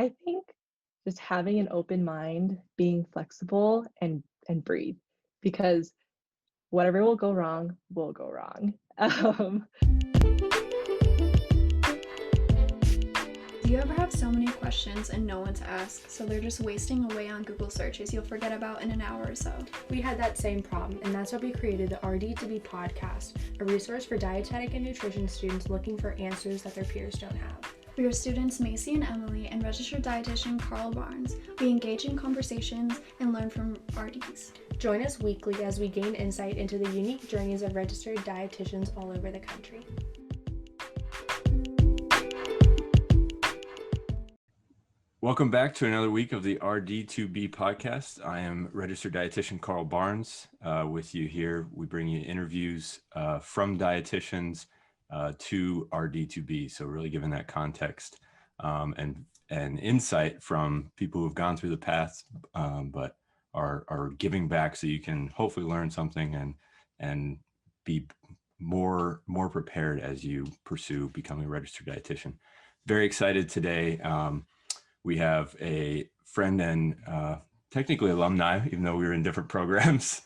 I think just having an open mind, being flexible and breathe, because whatever will go wrong will go wrong. Do you ever have so many questions and no one to ask, so they're just wasting away on Google searches you'll forget about in an hour or so? We had that same problem, and that's why we created the RD2BE podcast, a resource for dietetic and nutrition students looking for answers that their peers don't have. We are students Macy and Emily and registered dietitian Carl Barnes. We engage in conversations and learn from RDs. Join us weekly as we gain insight into the unique journeys of registered dietitians all over the country. Welcome back to another week of the RD2BE podcast. I am registered dietitian Carl Barnes with you here. We bring you interviews from dietitians to RD2BE. So really giving that context and insight from people who've gone through the path, but are giving back, so you can hopefully learn something and be more prepared as you pursue becoming a registered dietitian. Very excited today. We have a friend and technically alumni, even though we were in different programs.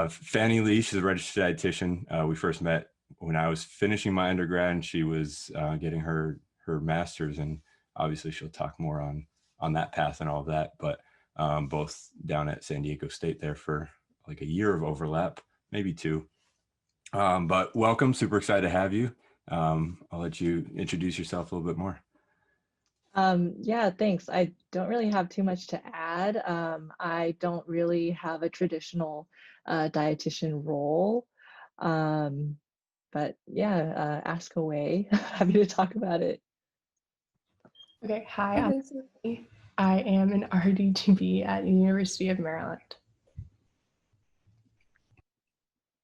Fanny Lee, she's a registered dietitian. We first met when I was finishing my undergrad, and she was getting her master's, and obviously she'll talk more on that path and all of that. But both down at San Diego State there for like a year of overlap, maybe two. But welcome, super excited to have you. I'll let you introduce yourself a little bit more. Yeah, thanks. I don't really have too much to add. I don't really have a traditional dietitian role, but yeah, ask away. Happy to talk about it. Okay, hi, I'm Cindy. I am an RD2BE at the University of Maryland.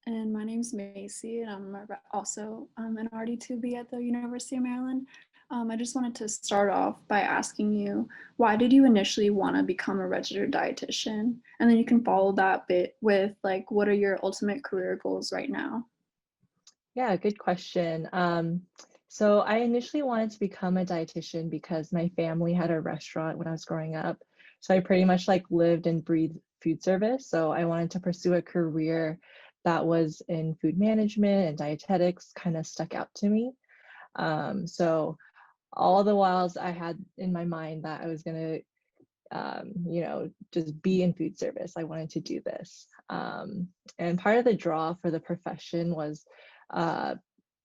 And my name's Macy, and I'm also an RD2BE at the University of Maryland. I just wanted to start off by asking you, why did you initially want to become a registered dietitian? And then you can follow that bit with like, what are your ultimate career goals right now? Yeah, good question. So I initially wanted to become a dietitian because my family had a restaurant when I was growing up. So I pretty much like lived and breathed food service. So I wanted to pursue a career that was in food management, and dietetics kind of stuck out to me. So all the whiles I had in my mind that I was going to, just be in food service. I wanted to do this. And part of the draw for the profession was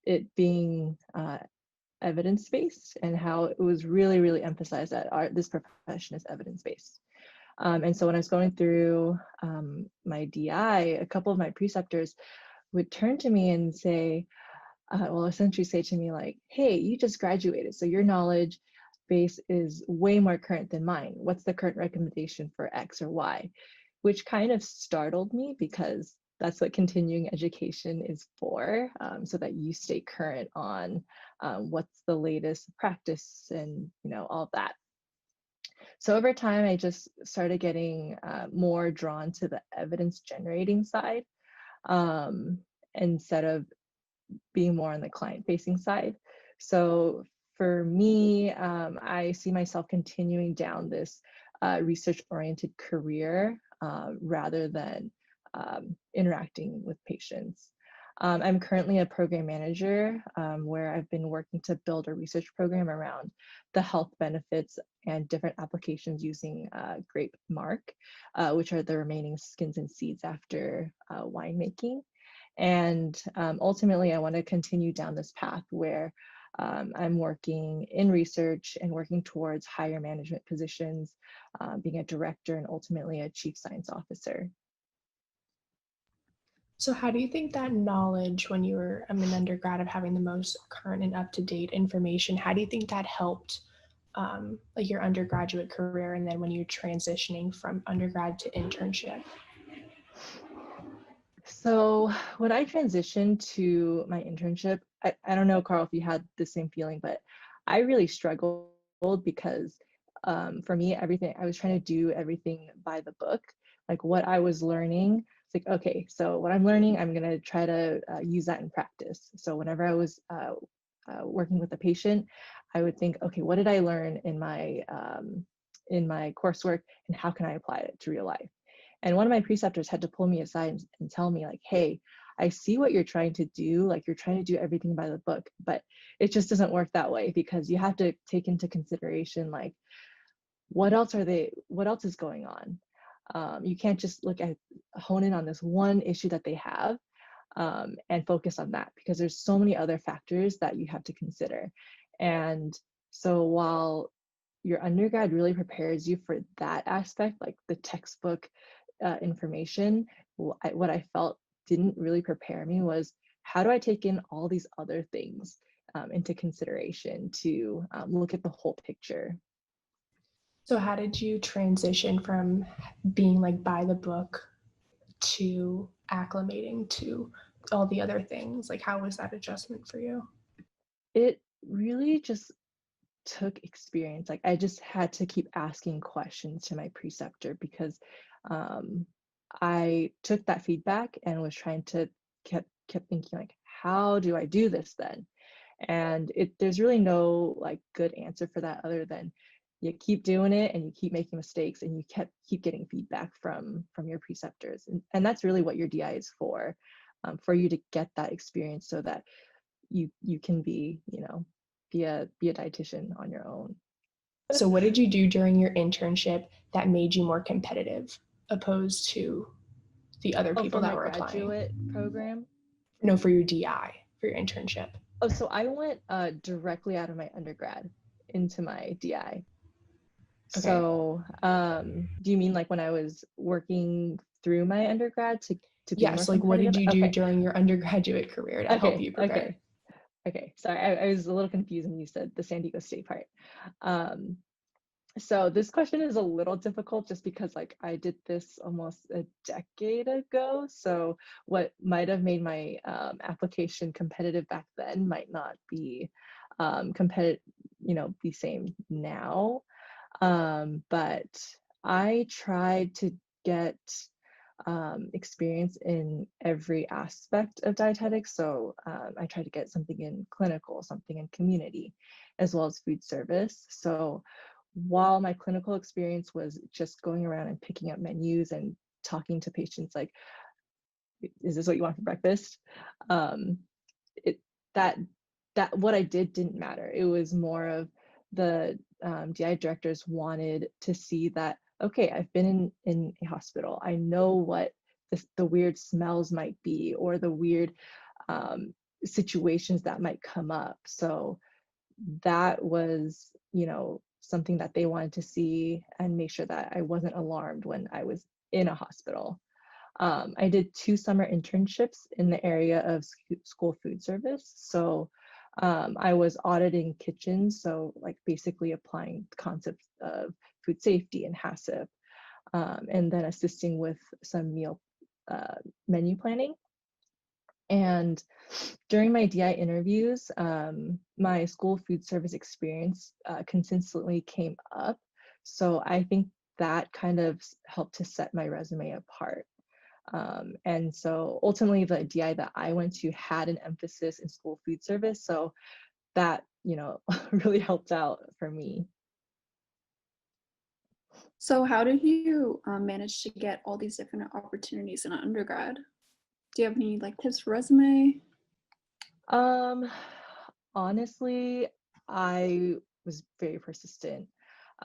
it being evidence-based, and how it was really, really emphasized that this profession is evidence-based. And so when I was going through my DI, a couple of my preceptors would turn to me and say, essentially say to me like, hey, you just graduated, so your knowledge base is way more current than mine. What's the current recommendation for X or Y? Which kind of startled me, because that's what continuing education is for, so that you stay current on what's the latest practice and all of that. So over time, I just started getting more drawn to the evidence generating side, instead of being more on the client facing side. So for me, I see myself continuing down this research oriented career rather than interacting with patients. I'm currently a program manager where I've been working to build a research program around the health benefits and different applications using grape marc, which are the remaining skins and seeds after winemaking. And ultimately, I want to continue down this path where I'm working in research and working towards higher management positions, being a director and ultimately a chief science officer. So how do you think that knowledge, when you were an undergrad, of having the most current and up-to-date information, how do you think that helped like your undergraduate career, and then when you're transitioning from undergrad to internship? So when I transitioned to my internship, I don't know, Carl, if you had the same feeling, but I really struggled because for me, everything, I was trying to do everything by the book. Like what I was learning, it's like, okay, so what I'm learning, I'm gonna try to use that in practice. So whenever I was working with a patient, I would think, okay, what did I learn in my coursework, and how can I apply it to real life? And one of my preceptors had to pull me aside and tell me like, hey, I see what you're trying to do. Like, you're trying to do everything by the book, but it just doesn't work that way, because you have to take into consideration, like, what else is going on? You can't just hone in on this one issue that they have, and focus on that, because there's so many other factors that you have to consider. And so while your undergrad really prepares you for that aspect, like the textbook information, what I felt didn't really prepare me was, how do I take in all these other things into consideration to look at the whole picture? So how did you transition from being like by the book to acclimating to all the other things? Like, how was that adjustment for you? It really just took experience. Like, I just had to keep asking questions to my preceptor, because I took that feedback and was trying to kept thinking, like, how do I do this then? And there's really no like good answer for that, other than you keep doing it and you keep making mistakes, and you keep getting feedback from your preceptors. And that's really what your DI is for you to get that experience, so that you can be a dietitian on your own. So what did you do during your internship that made you more competitive opposed to the other people for that my were applying? graduate program? No, for your DI, for your internship. Oh, so I went directly out of my undergrad into my DI. Okay. So do you mean like when I was working through my undergrad to be more Yes, like what did competitive? you do Okay. during your undergraduate career to help you prepare? Okay. Sorry, I was a little confused when you said the San Diego State part. So this question is a little difficult, just because like I did this almost a decade ago. So what might have made my application competitive back then might not be competitive, the same now. But I tried to get experience in every aspect of dietetics. So I tried to get something in clinical, something in community, as well as food service. So while my clinical experience was just going around and picking up menus and talking to patients, like, is this what you want for breakfast? It that what I did didn't matter. It was more of the DI directors wanted to see that, okay, I've been in a hospital. I know what the weird smells might be, or the weird situations that might come up. So that was, something that they wanted to see, and make sure that I wasn't alarmed when I was in a hospital. I did 2 summer internships in the area of school food service. So I was auditing kitchens, so like basically applying the concepts of food safety and HACCP, and then assisting with some meal menu planning. And during my DI interviews, my school food service experience consistently came up. So I think that kind of helped to set my resume apart. And so ultimately, the DI that I went to had an emphasis in school food service. So that, really helped out for me. So how did you manage to get all these different opportunities in undergrad? Do you have any like tips for resume? Honestly, I was very persistent.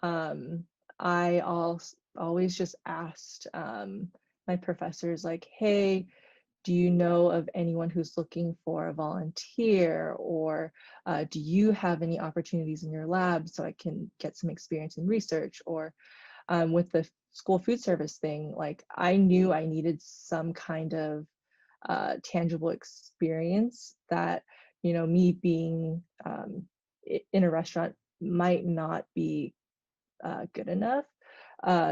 I always just asked my professors, like, hey, do you know of anyone who's looking for a volunteer? Or do you have any opportunities in your lab so I can get some experience in research? Or with the school food service thing, like, I knew I needed some kind of tangible experience that, me being in a restaurant might not be good enough.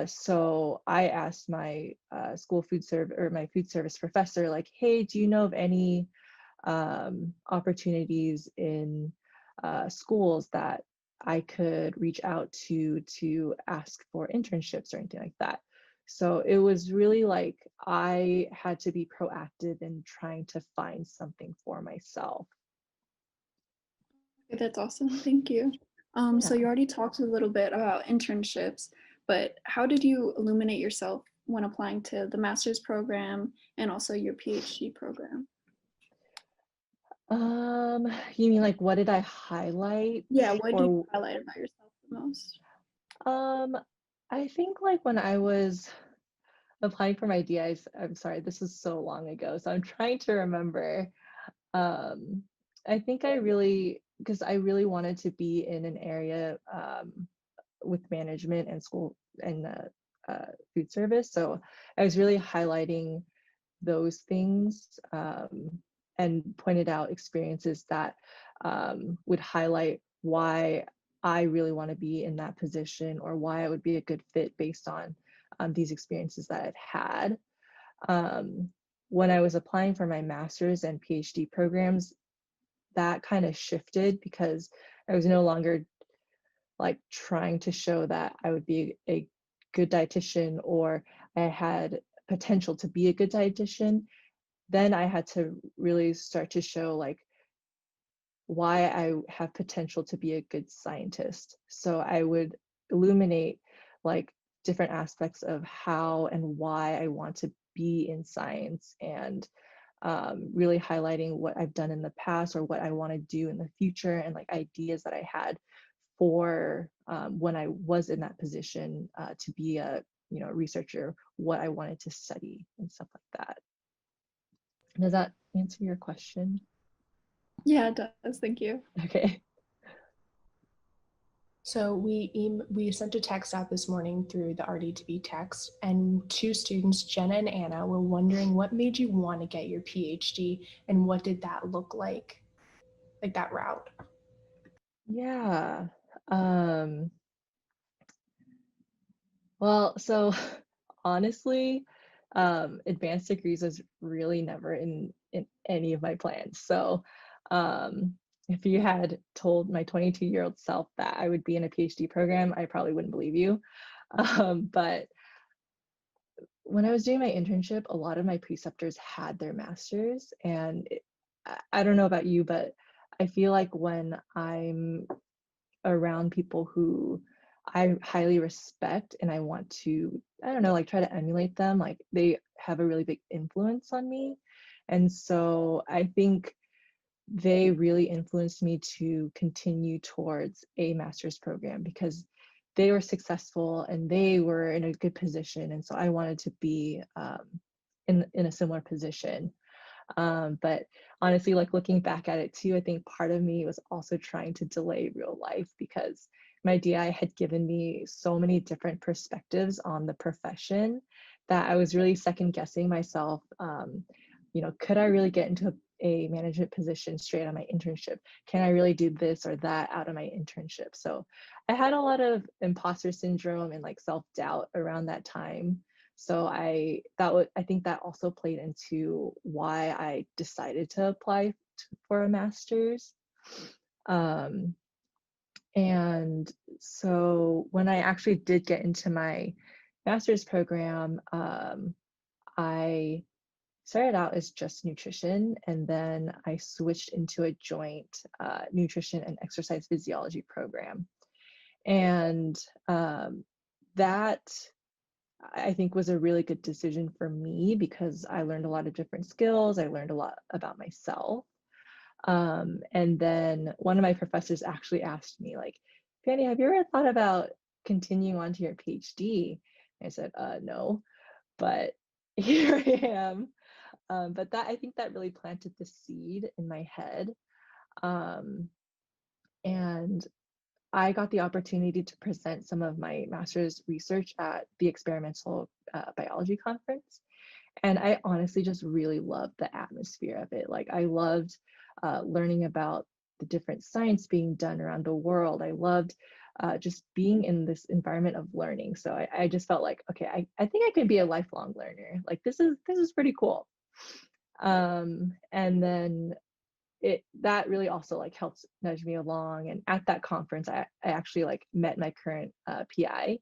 So I asked my my food service professor, like, hey, do you know of any opportunities in schools that I could reach out to ask for internships or anything like that? So it was really like I had to be proactive in trying to find something for myself. Okay, that's awesome. Thank you. So you already talked a little bit about internships, but how did you illuminate yourself when applying to the master's program and also your PhD program? You mean like what did I highlight? Yeah, what do you Or highlight about yourself the most? um I think like when I was applying for my DIs, I'm sorry, this is so long ago, so I'm trying to remember. Um, I think because I really wanted to be in an area with management and school and food service. So I was really highlighting those things and pointed out experiences that would highlight why I really want to be in that position or why I would be a good fit based on these experiences that I've had. Um, when I was applying for my master's and PhD programs, that kind of shifted because I was no longer like trying to show that I would be a good dietitian or I had potential to be a good dietitian. Then I had to really start to show like why I have potential to be a good scientist. So I would illuminate like different aspects of how and why I want to be in science and really highlighting what I've done in the past or what I want to do in the future and like ideas that I had for when I was in that position to be a researcher, what I wanted to study and stuff like that. Does that answer your question? Yeah, it does. Thank you. Okay. So we sent a text out this morning through the RD2BE text, and two students, Jenna and Anna, were wondering what made you want to get your PhD and what did that look like that route? Yeah. Um, well, so honestly, advanced degrees was really never in any of my plans. So um, if you had told my 22-year-old self that I would be in a PhD program, I probably wouldn't believe you. But when I was doing my internship, a lot of my preceptors had their masters, and I don't know about you, but I feel like when I'm around people who I highly respect and I want to, I don't know, like try to emulate them, like they have a really big influence on me. And so I think they really influenced me to continue towards a master's program because they were successful and they were in a good position. And so I wanted to be in a similar position. But honestly, like looking back at it too, I think part of me was also trying to delay real life because my DI had given me so many different perspectives on the profession that I was really second guessing myself. Could I really get into a management position straight out of my internship? Can I really do this or that out of my internship? So I had a lot of imposter syndrome and like self-doubt around that time. So I think that also played into why I decided to apply for a master's. Um, and so when I actually did get into my master's program, I started out as just nutrition, and then I switched into a joint nutrition and exercise physiology program. And that I think was a really good decision for me because I learned a lot of different skills. I learned a lot about myself. And then one of my professors actually asked me, like, Fanny, have you ever thought about continuing on to your PhD? I said, no, but here I am. But I think that really planted the seed in my head. And I got the opportunity to present some of my master's research at the experimental biology conference. And I honestly just really loved the atmosphere of it. Like I loved learning about the different science being done around the world. I loved just being in this environment of learning. So I just felt like, okay, I think I could be a lifelong learner. Like this is pretty cool. And then that really also like helped nudge me along. And at that conference, I actually like met my current PI.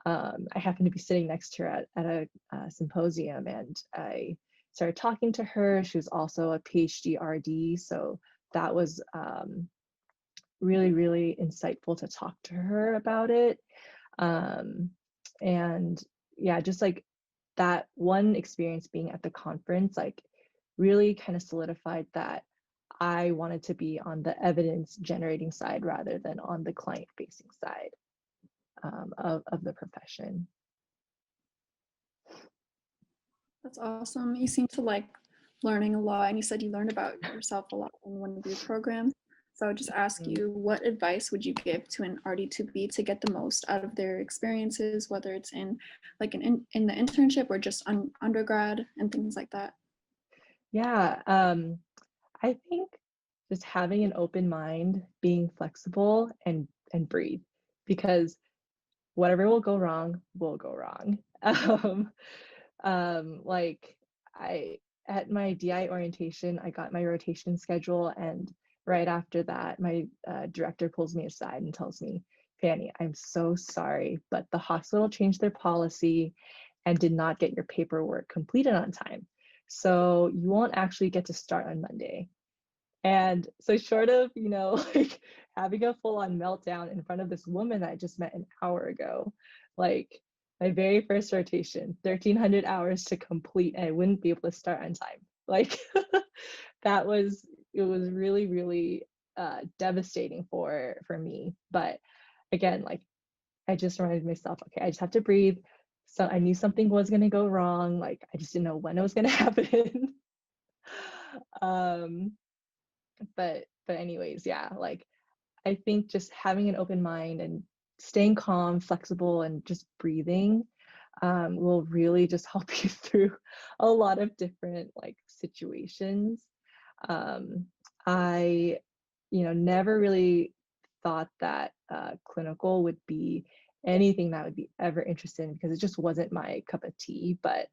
I happened to be sitting next to her at a symposium, and I started talking to her. She was also a PhD RD, so that was really, really insightful to talk to her about it. And yeah, just like that one experience being at the conference, like really kind of solidified that I wanted to be on the evidence generating side rather than on the client facing side of the profession. That's awesome. You seem to like learning a lot, and you said you learned about yourself a lot in one of your programs. So I would just ask you, what advice would you give to an RD2B to get the most out of their experiences, whether it's in like in the internship or just undergrad and things like that? Yeah, I think just having an open mind, being flexible, and breathe, because whatever will go wrong. Like I at my DI orientation, I got my rotation schedule, and right after that, my director pulls me aside and tells me, Fanny, I'm so sorry, but the hospital changed their policy and did not get your paperwork completed on time. So you won't actually get to start on Monday. And so short of, like having a full-on meltdown in front of this woman that I just met an hour ago, like my very first rotation, 1,300 hours to complete, and I wouldn't be able to start on time. Like it was really, really devastating for me. But again, like I just reminded myself, okay, I just have to breathe. So I knew something was gonna go wrong. Like I just didn't know when it was gonna happen. um, but anyways, yeah, like I think just having an open mind and staying calm, flexible, and just breathing will really just help you through a lot of different like situations. I, never really thought that clinical would be anything that I would be ever interested in because it just wasn't my cup of tea. But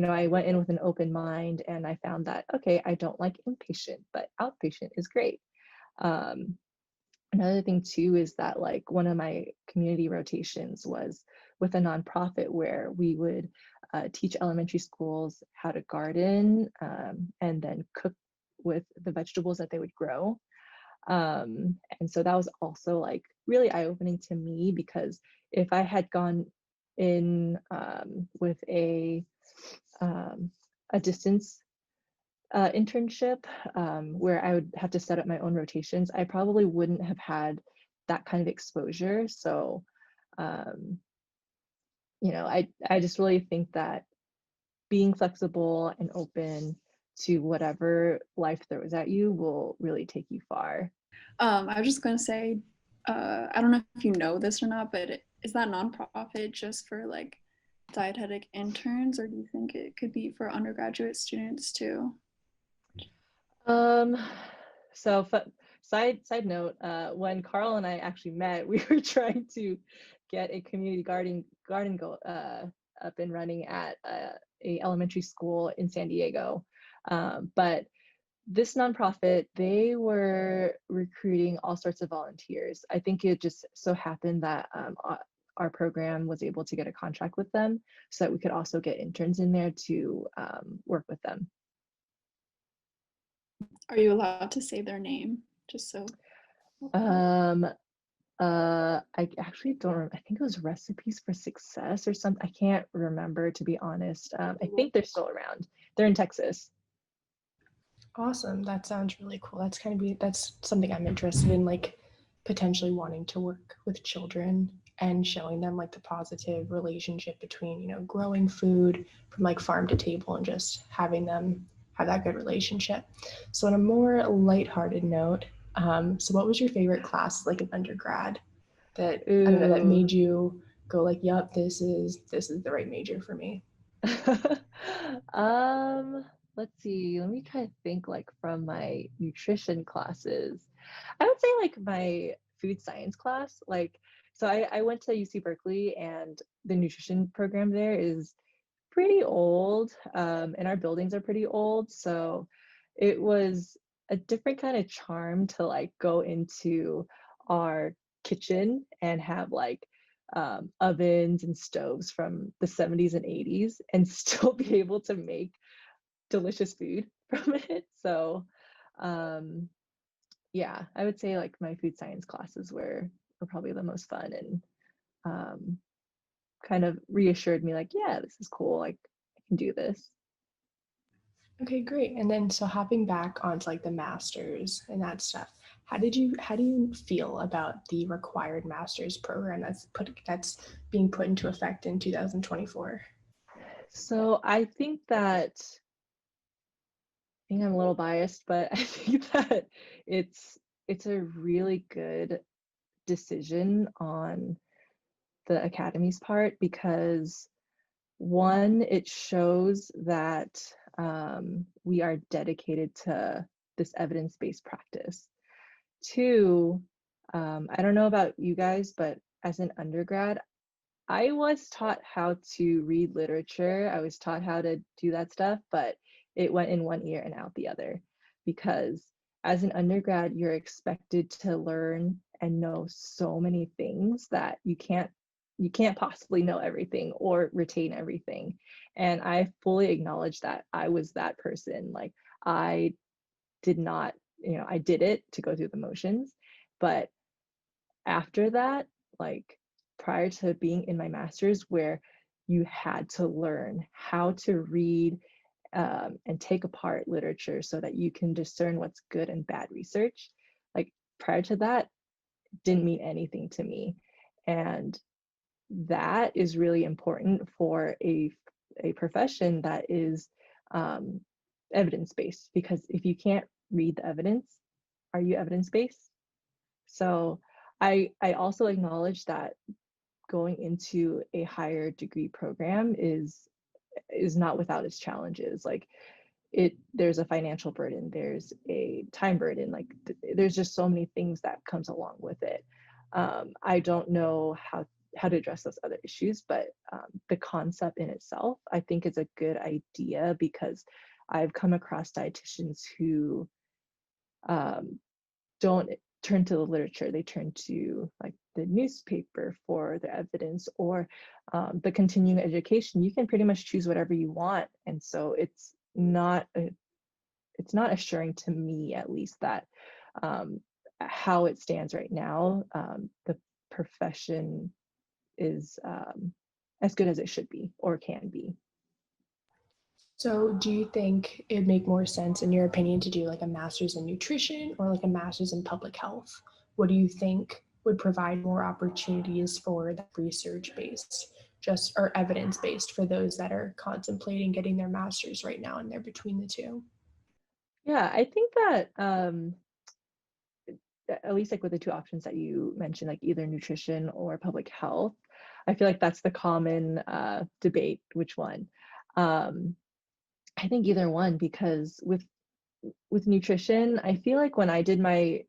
I went in with an open mind and I found that okay, I don't like inpatient, but outpatient is great. Um, Another thing too is that like one of my community rotations was with a nonprofit where we would teach elementary schools how to garden and then cook with the vegetables that they would grow. And so that was also like really eye-opening to me because if I had gone in with a distance internship where I would have to set up my own rotations, I probably wouldn't have had that kind of exposure. So, um, I just really think that being flexible and open to whatever life throws at you will really take you far. I was just gonna say, I don't know if you know this or not, but is that nonprofit just for like dietetic interns, or do you think it could be for undergraduate students too? Um, so side note, when Carl and I actually met, we were trying to get a community garden go up and running at a elementary school in San Diego. But this nonprofit, they were recruiting all sorts of volunteers. I think it just so happened that our program was able to get a contract with them so that we could also get interns in there to work with them. Are you allowed to say their name? Just so. Um, I actually don't I think it was Recipes for Success or something. I can't remember, to be honest. I think they're still around. They're in Texas. Awesome. That sounds really cool. That's something I'm interested in, like potentially wanting to work with children and showing them like the positive relationship between, growing food from like farm to table and just having them have that good relationship. So on a more lighthearted note, so what was your favorite class like in undergrad that I don't know that Ooh. made you go like, yep, this is the right major for me? Let's see. Let me try to think like from my nutrition classes. I would say like my food science class. Like, so I went to UC Berkeley and the nutrition program there is pretty old, and our buildings are pretty old. So it was a different kind of charm to like go into our kitchen and have like ovens and stoves from the 70s and 80s and still be able to make delicious food from it. So um, yeah, I would say like my food science classes were probably the most fun, and um, kind of reassured me like, yeah, this is cool. Like I can do this. Okay, great. And then so hopping back onto like the masters and that stuff, how do you feel about the required master's program that's being put into effect in 2024? So I think I'm a little biased, but I think that it's it's a really good decision on the academy's part because one, it shows that we are dedicated to this evidence-based practice. Two, I don't know about you guys, but as an undergrad, I was taught how to read literature. I was taught how to do that stuff, but it went in one ear and out the other because as an undergrad, you're expected to learn and know so many things that you can't possibly know everything or retain everything. And I fully acknowledge that I was that person. Like I did not, I did it to go through the motions, but after that, like prior to being in my master's, where you had to learn how to read and take apart literature so that you can discern what's good and bad research. Like prior to that, didn't mean anything to me. And that is really important for a profession that is um, evidence-based, because if you can't read the evidence, are you evidence-based? So I also acknowledge that going into a higher degree program is not without its challenges. Like there's a financial burden, there's a time burden, like there's just so many things that comes along with it. I don't know how to address those other issues, but the concept in itself I think is a good idea because I've come across dietitians who um, don't turn to the literature, they turn to like the newspaper for the evidence, or the continuing education. You can pretty much choose whatever you want, and so it's not assuring to me, at least, that um, how it stands right now, the profession is as good as it should be or can be. So do you think it'd make more sense, in your opinion, to do like a master's in nutrition or like a master's in public health? What do you think would provide more opportunities for that research based, just or evidence based, for those that are contemplating getting their master's right now and they're between the two? Yeah, I think that at least like with the two options that you mentioned, like either nutrition or public health, I feel like that's the common debate, which one. Um, I think either one, because with nutrition, I feel like when I did my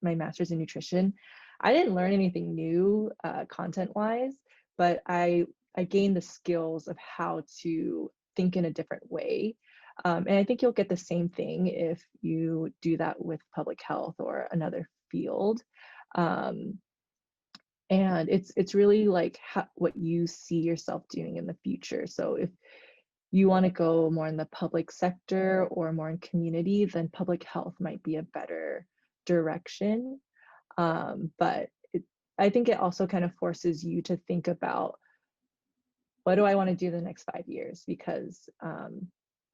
my master's in nutrition, I didn't learn anything new content wise, but I gained the skills of how to think in a different way. And I think you'll get the same thing if you do that with public health or another field. Um, and it's really like what you see yourself doing in the future. So if you want to go more in the public sector or more in community, then public health might be a better direction. But I think it also kind of forces you to think about, what do I want to do the next 5 years? Because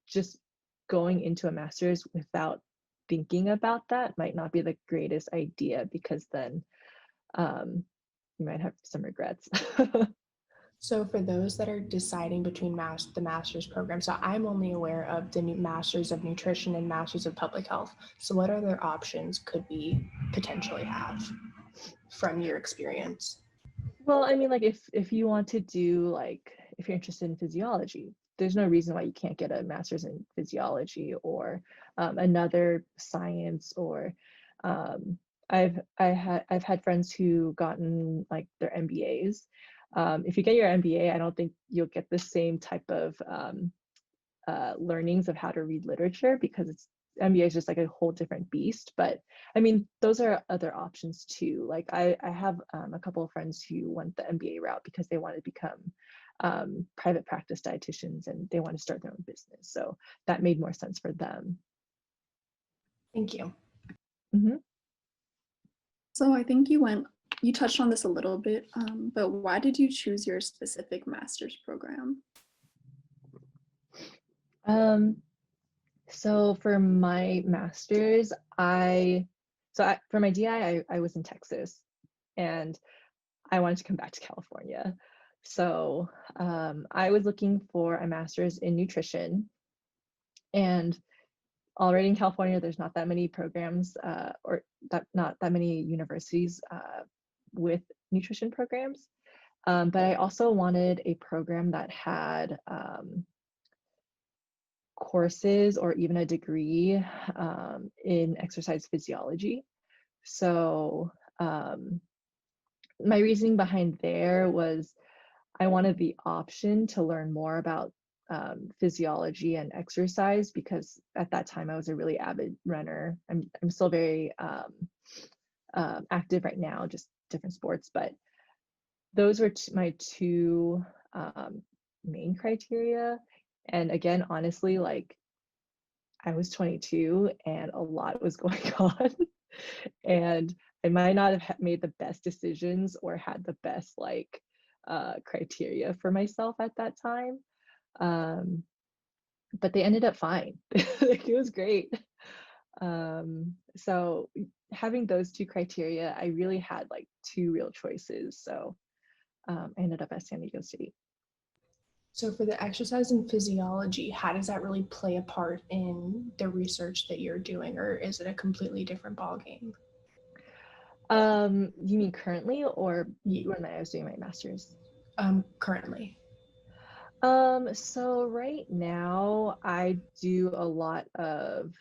just going into a master's without thinking about that might not be the greatest idea, because then um, you might have some regrets. So for those that are deciding between the master's program, so I'm only aware of the new masters of nutrition and masters of public health. So what other options could we potentially have from your experience? Well, I mean, like if you want to do, like if you're interested in physiology, there's no reason why you can't get a master's in physiology or another science. Or um, I've had friends who gotten like their MBAs. If you get your MBA, I don't think you'll get the same type of learnings of how to read literature, because it's MBA is just like a whole different beast. But I mean, those are other options too. Like I have a couple of friends who went the MBA route because they want to become private practice dietitians and they want to start their own business. So that made more sense for them. Thank you. Mhm. So I think you touched on this a little bit, but why did you choose your specific master's program? So for my master's, for my DI, I was in Texas, and I wanted to come back to California. So I was looking for a master's in nutrition, and already in California, there's not that many programs or not that many universities with nutrition programs. But I also wanted a program that had courses or even a degree in exercise physiology. So my reasoning behind there was I wanted the option to learn more about physiology and exercise, because at that time I was a really avid runner. I'm still very active right now, just different sports, but those were my two main criteria. And again, honestly, like I was 22 and a lot was going on, and I might not have made the best decisions or had the best like criteria for myself at that time. Um, but they ended up fine. Like, it was great. So having those two criteria, I really had like two real choices. So I ended up at San Diego State. So for the exercise and physiology, how does that really play a part in the research that you're doing, or is it a completely different ballgame? You mean currently or when I was doing my master's? Currently. So right now I do a lot of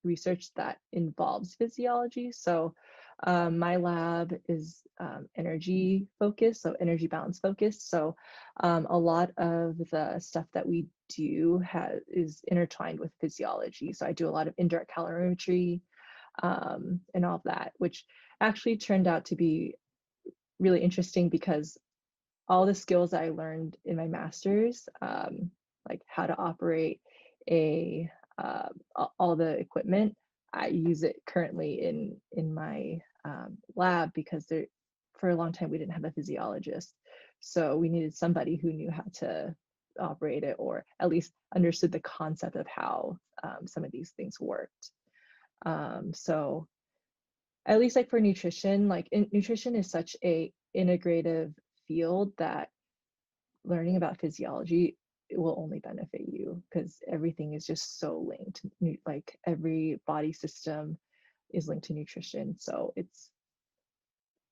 research that involves physiology. So my lab is energy focused, so energy balance focused. So a lot of the stuff that we do is intertwined with physiology. So I do a lot of indirect calorimetry and all of that, which actually turned out to be really interesting because all the skills that I learned in my master's, like how to operate all the equipment, I use it currently in my lab, because for a long time we didn't have a physiologist, so we needed somebody who knew how to operate it, or at least understood the concept of how some of these things worked. So at least like for nutrition, nutrition is such a integrative field that learning about physiology, it will only benefit you, because everything is just so linked. Like every body system is linked to nutrition, so it's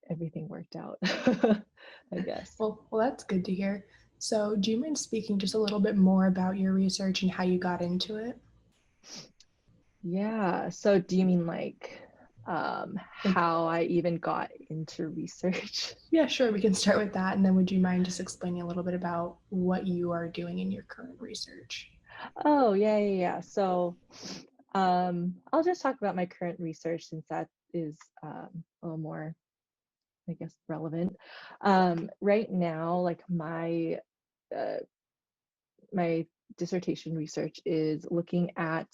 everything worked out. I guess. Well, that's good to hear. So do you mind speaking just a little bit more about your research and how you got into it? Yeah, so do you mean like how I even got into research? Yeah, sure. We can start with that. And then would you mind just explaining a little bit about what you are doing in your current research? Oh, yeah. So I'll just talk about my current research, since that is a little more, I guess, relevant. Right now, like uh, my dissertation research is looking at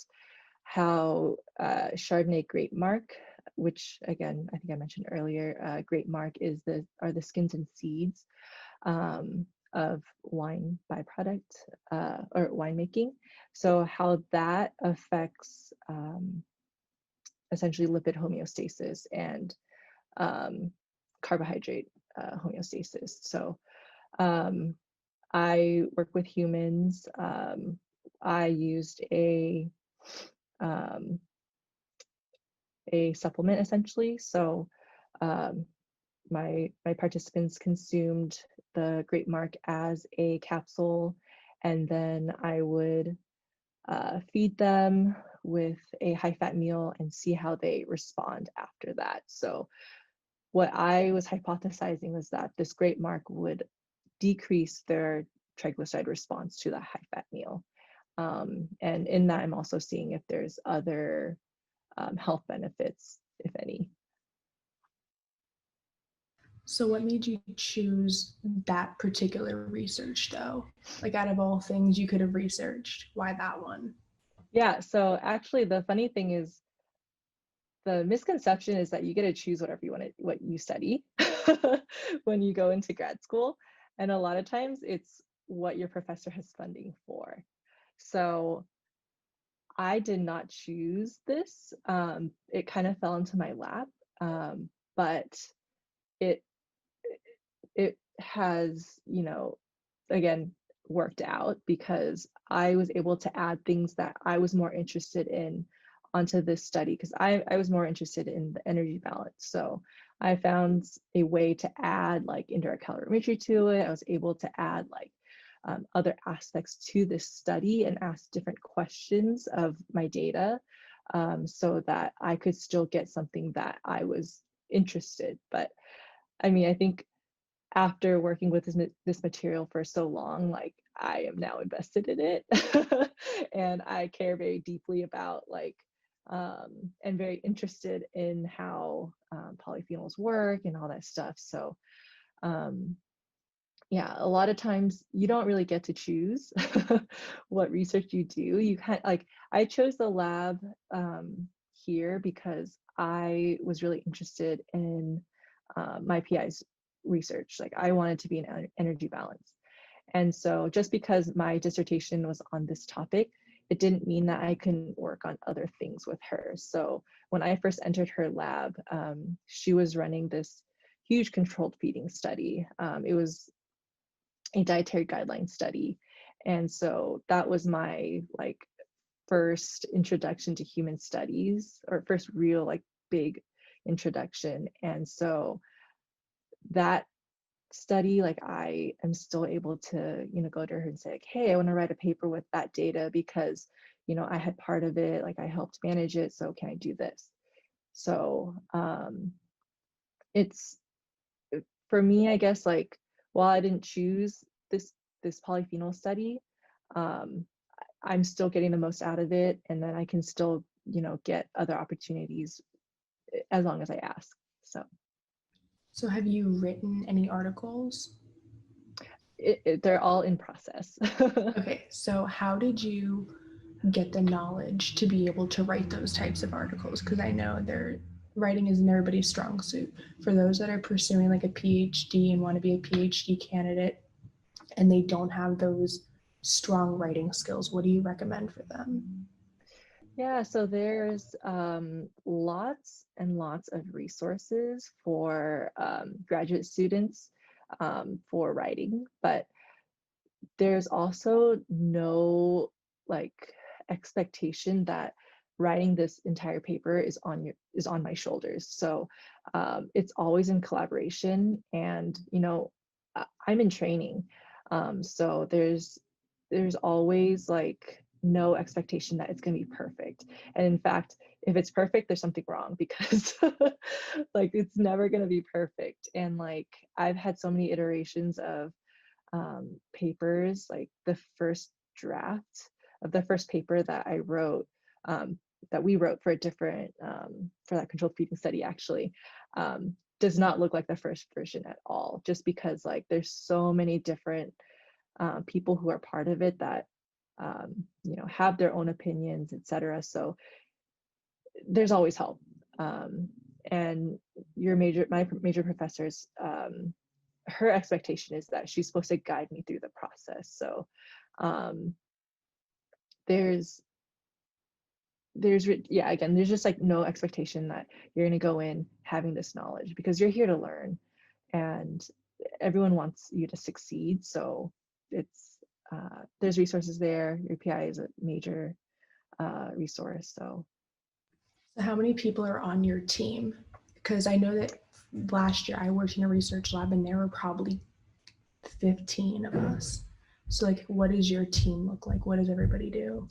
how Chardonnay grape marc, which again I think I mentioned earlier, grape marc are the skins and seeds of wine byproduct or winemaking. So how that affects essentially lipid homeostasis and carbohydrate homeostasis. So um, I work with humans. I used um, a supplement essentially. So um, my participants consumed the grape marc as a capsule, and then I would feed them with a high fat meal and see how they respond after that. So what I was hypothesizing was that this grape marc would decrease their triglyceride response to the high fat meal. And in that, I'm also seeing if there's other health benefits, if any. So what made you choose that particular research though? Like out of all things you could have researched, why that one? Yeah, so actually the funny thing is the misconception is that you get to choose whatever you want to, what you study when you go into grad school. And a lot of times it's what your professor has funding for. So I did not choose this. It kind of fell into my lap, but it it has, again, worked out because I was able to add things that I was more interested in onto this study because I was more interested in the energy balance. So I found a way to add like indirect calorimetry to it. I was able to add like other aspects to this study and ask different questions of my data so that I could still get something that I was interested. But I mean, I think after working with this material for so long, like I am now invested in it and I care very deeply about like and very interested in how polyphenols work and all that stuff. So yeah, a lot of times you don't really get to choose what research you do. You kind like I chose the lab here because I was really interested in my PI's research. Like I wanted to be in energy balance. And so just because my dissertation was on this topic, it didn't mean that I couldn't work on other things with her. So when I first entered her lab, she was running this huge controlled feeding study. It was a dietary guideline study. And so that was my like first introduction to human studies or first real like big introduction. And so that study, like I am still able to, go to her and say like, hey, I want to write a paper with that data because, I had part of it, like I helped manage it. So can I do this? So it's for me, I guess, like, while I didn't choose this polyphenol study, um, I'm still getting the most out of it, and then I can still, get other opportunities as long as I ask. So have you written any articles? They're all in process. Okay, so how did you get the knowledge to be able to write those types of articles? Because I know writing isn't everybody's strong suit. For those that are pursuing like a PhD and want to be a PhD candidate and they don't have those strong writing skills, what do you recommend for them? Yeah, so there's lots and lots of resources for graduate students for writing, but there's also no like expectation that writing this entire paper is on my shoulders. So it's always in collaboration, and I'm in training, so there's always like no expectation that it's going to be perfect. And in fact, if it's perfect, there's something wrong because like it's never going to be perfect. And like I've had so many iterations of papers, like the first draft of the first paper that I wrote, that we wrote for a different, for that controlled feeding study actually, does not look like the first version at all, just because like there's so many different people who are part of it that, have their own opinions, etc. So there's always help. And my major professors, her expectation is that she's supposed to guide me through the process. So there's again, there's just like no expectation that you're going to go in having this knowledge, because you're here to learn and everyone wants you to succeed. So it's there's resources there. Your PI is a major resource. So How many people are on your team? Because I know that last year I worked in a research lab and there were probably 15 of us. So like, what does your team look like? What does everybody do?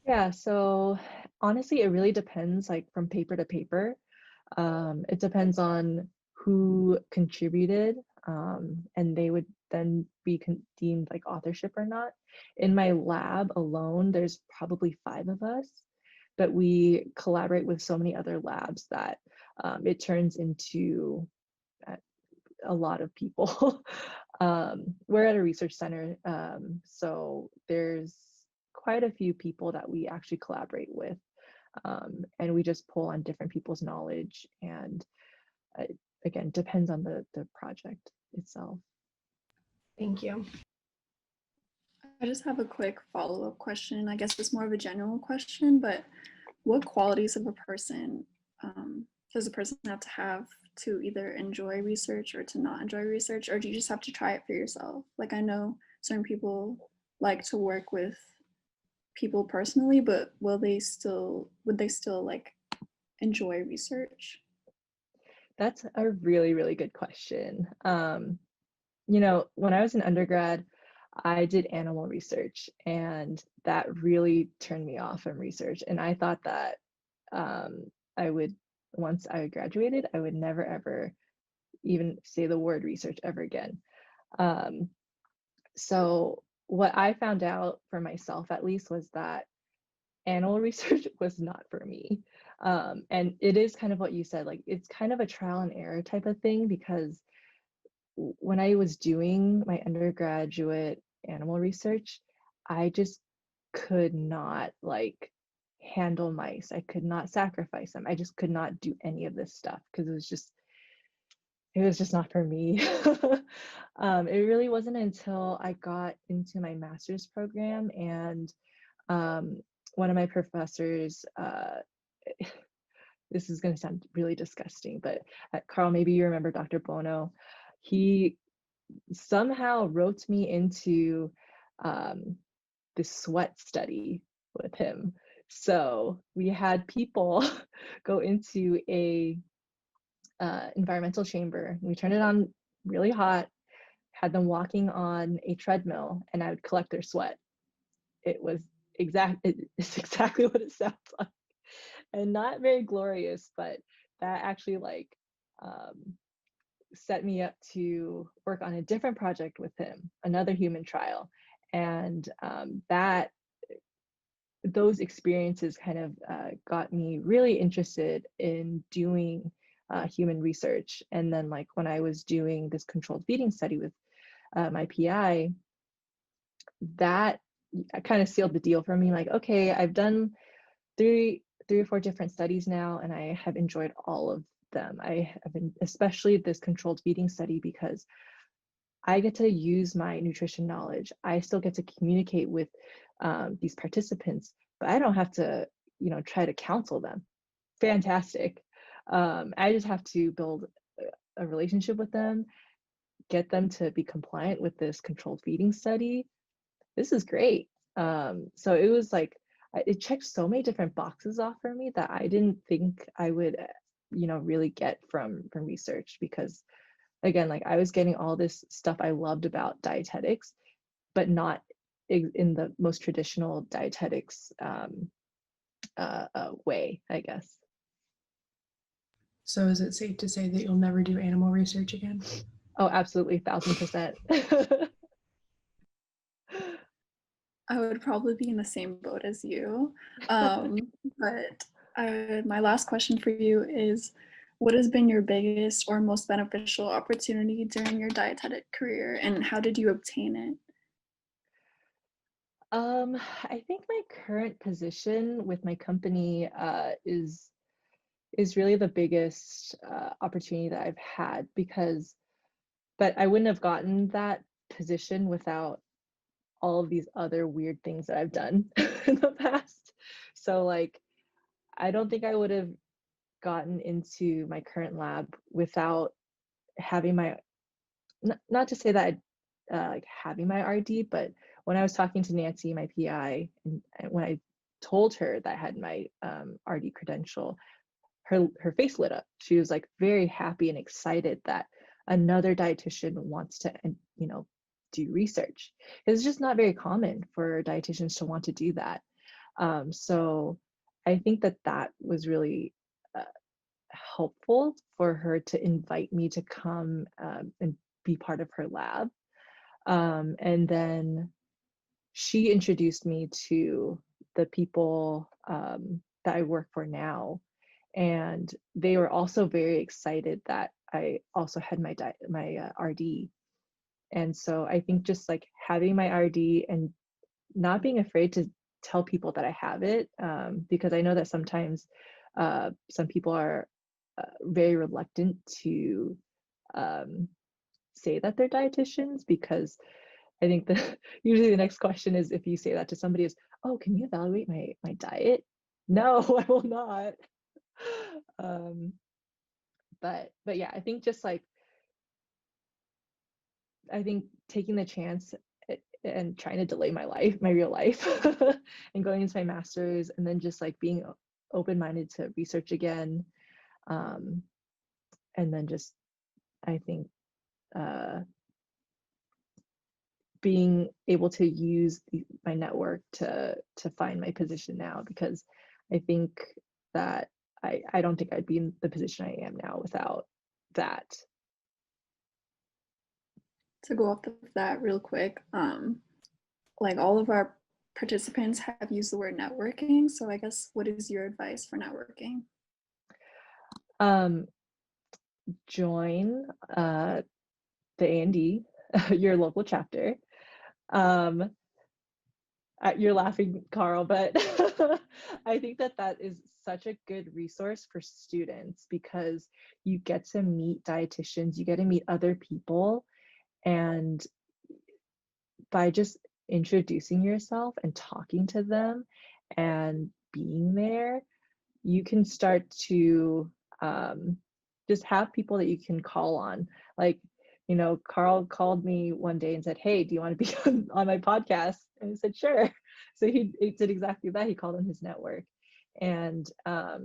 yeah, so honestly, it really depends, like from paper to paper. It depends on who contributed, and they would then be deemed like authorship or not. In my lab alone, there's probably 5 of us, but we collaborate with so many other labs that it turns into a lot of people. We're at a research center, so there's quite a few people that we actually collaborate with. And we just pull on different people's knowledge, and again, depends on the project itself. Thank you. I just have a quick follow-up question. I guess it's more of a general question, but what qualities of a person does a person have to either enjoy research or to not enjoy research, or do you just have to try it for yourself? Like, I know certain people like to work with people personally, but would they still like enjoy research? That's a really, really good question. You know, when I was an undergrad, I did animal research, and that really turned me off from research. And I thought that I would, once I graduated, I would never ever even say the word research ever again. So what I found out for myself, at least, was that animal research was not for me. And it is kind of what you said, like it's kind of a trial and error type of thing, because when I was doing my undergraduate animal research, I just could not like handle mice. I could not sacrifice them. I just could not do any of this stuff because it was just not for me. It really wasn't until I got into my master's program, and one of my professors, this is going to sound really disgusting, but Carl, maybe you remember Dr. Bono. He somehow roped me into the sweat study with him. So we had people go into a environmental chamber. We turned it on really hot, had them walking on a treadmill, and I would collect their sweat. It's exactly what it sounds like, and not very glorious, but that actually like set me up to work on a different project with him, another human trial. And those experiences kind of got me really interested in doing human research. And then like when I was doing this controlled feeding study with my PI, that kind of sealed the deal for me. Like, okay, I've done three or four different studies now, and I have enjoyed all of them. I have been, especially this controlled feeding study, because I get to use my nutrition knowledge. I still get to communicate with these participants, but I don't have to, try to counsel them. Fantastic. I just have to build a relationship with them, get them to be compliant with this controlled feeding study. This is great. So it was like, it checked so many different boxes off for me that I didn't think I would, really get from research, because again, like I was getting all this stuff I loved about dietetics, but not in the most traditional dietetics way, I guess. So is it safe to say that you'll never do animal research again? Oh, absolutely, 1000%. I would probably be in the same boat as you. But my last question for you is, what has been your biggest or most beneficial opportunity during your dietetic career, and how did you obtain it? I think my current position with my company is really the biggest opportunity that I've had, but I wouldn't have gotten that position without all of these other weird things that I've done in the past. So like, I don't think I would have gotten into my current lab without having my, not to say that like having my RD, but when I was talking to Nancy, my PI, and when I told her that I had my RD credential, her face lit up. She was like very happy and excited that another dietitian wants to, do research. It's just not very common for dietitians to want to do that. So I think that was really helpful for her to invite me to come and be part of her lab. And then she introduced me to the people that I work for now. And they were also very excited that I also had my RD. And so I think just like having my RD and not being afraid to tell people that I have it, because I know that sometimes some people are very reluctant to say that they're dietitians, because I think usually the next question is, if you say that to somebody, is, oh, can you evaluate my diet? No, I will not. But yeah, I think just like, I think taking the chance and trying to delay my real life, and going into my master's, and then just like being open-minded to research again, and then just, I think, being able to use my network to find my position now, because I think that I don't think I'd be in the position I am now without that. To go off of that real quick, like all of our participants have used the word networking. So I guess, what is your advice for networking? Join the A&D, your local chapter. You're laughing, Carl, but I think that is such a good resource for students, because you get to meet dietitians, you get to meet other people, and by just introducing yourself and talking to them and being there, you can start to just have people that you can call on. Like, Carl called me one day and said, hey, do you want to be on my podcast? And I said, sure. So he did exactly that. He called on his network. And I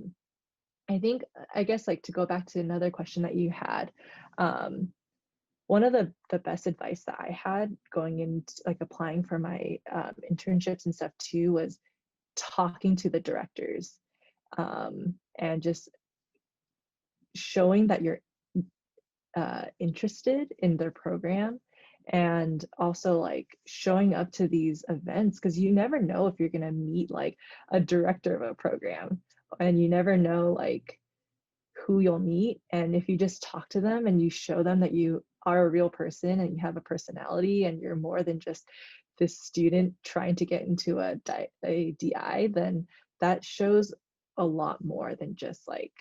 guess, like, to go back to another question that you had, one of the best advice that I had going into, like, applying for my internships and stuff too, was talking to the directors, and just showing that you're interested in their program, and also like showing up to these events, because you never know if you're going to meet like a director of a program, and you never know like who you'll meet. And if you just talk to them and you show them that you are a real person and you have a personality and you're more than just this student trying to get into a DI, then that shows a lot more than just like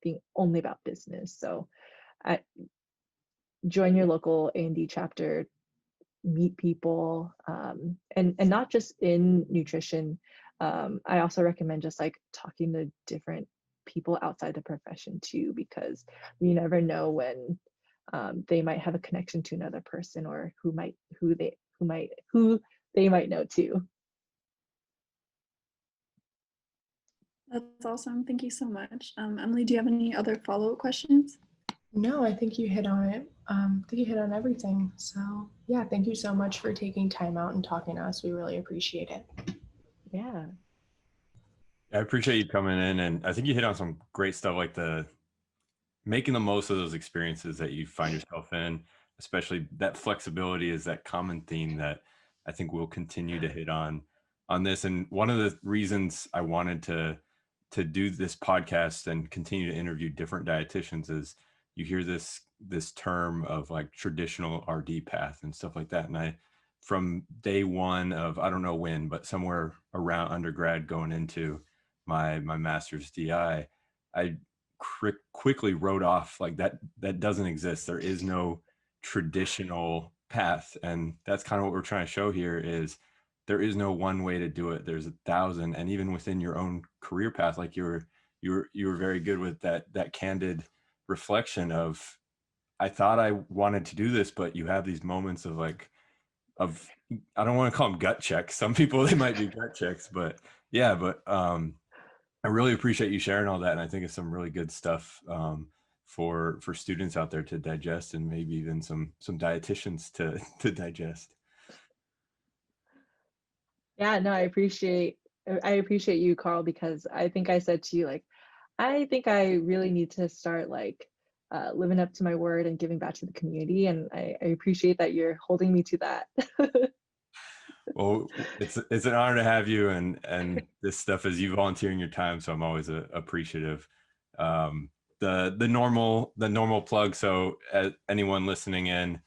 being only about business. So join your local A&D chapter, meet people, and not just in nutrition. I also recommend just like talking to different people outside the profession too, because you never know when they might have a connection to another person, or who they might know too. That's awesome. Thank you so much. Emily, do you have any other follow-up questions? No, I think you hit on it. I think you hit on everything. So yeah, thank you so much for taking time out and talking to us. We really appreciate it. Yeah. I appreciate you coming in, and I think you hit on some great stuff, like making the most of those experiences that you find yourself in. Especially that flexibility is that common theme that I think we'll continue to hit on this. And one of the reasons I wanted to do this podcast and continue to interview different dietitians is you hear this term of like traditional RD path and stuff like that. And I, from day one of, I don't know when, but somewhere around undergrad going into my master's DI, I quickly wrote off like that doesn't exist. There is no traditional path. And that's kind of what we're trying to show here, is there is no one way to do it. There's 1,000. And even within your own career path, like you were very good with that candid reflection of, I thought I wanted to do this, but you have these moments of I don't want to call them gut checks. Some people, they might be gut checks, but yeah, but I really appreciate you sharing all that. And I think it's some really good stuff for students out there to digest, and maybe even some dietitians to digest. Yeah, no, I appreciate you, Carl, because I think I said to you, like, I think I really need to start like living up to my word and giving back to the community. And I appreciate that you're holding me to that. Well, it's an honor to have you, and this stuff is you volunteering your time, so I'm always appreciative. The normal plug. So anyone listening in,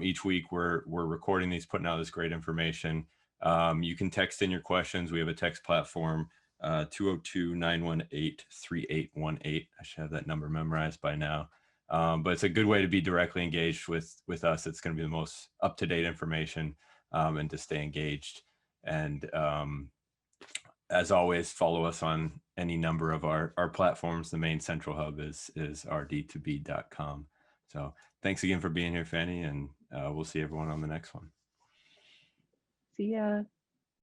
each week we're recording these, putting out this great information. You can text in your questions. We have a text platform, 202-918-3818. I should have that number memorized by now. But it's a good way to be directly engaged with us. It's going to be the most up-to-date information and to stay engaged. And as always, follow us on any number of our platforms. The main central hub is RD2BE.com. So thanks again for being here, Fanny, and we'll see everyone on the next one. See ya.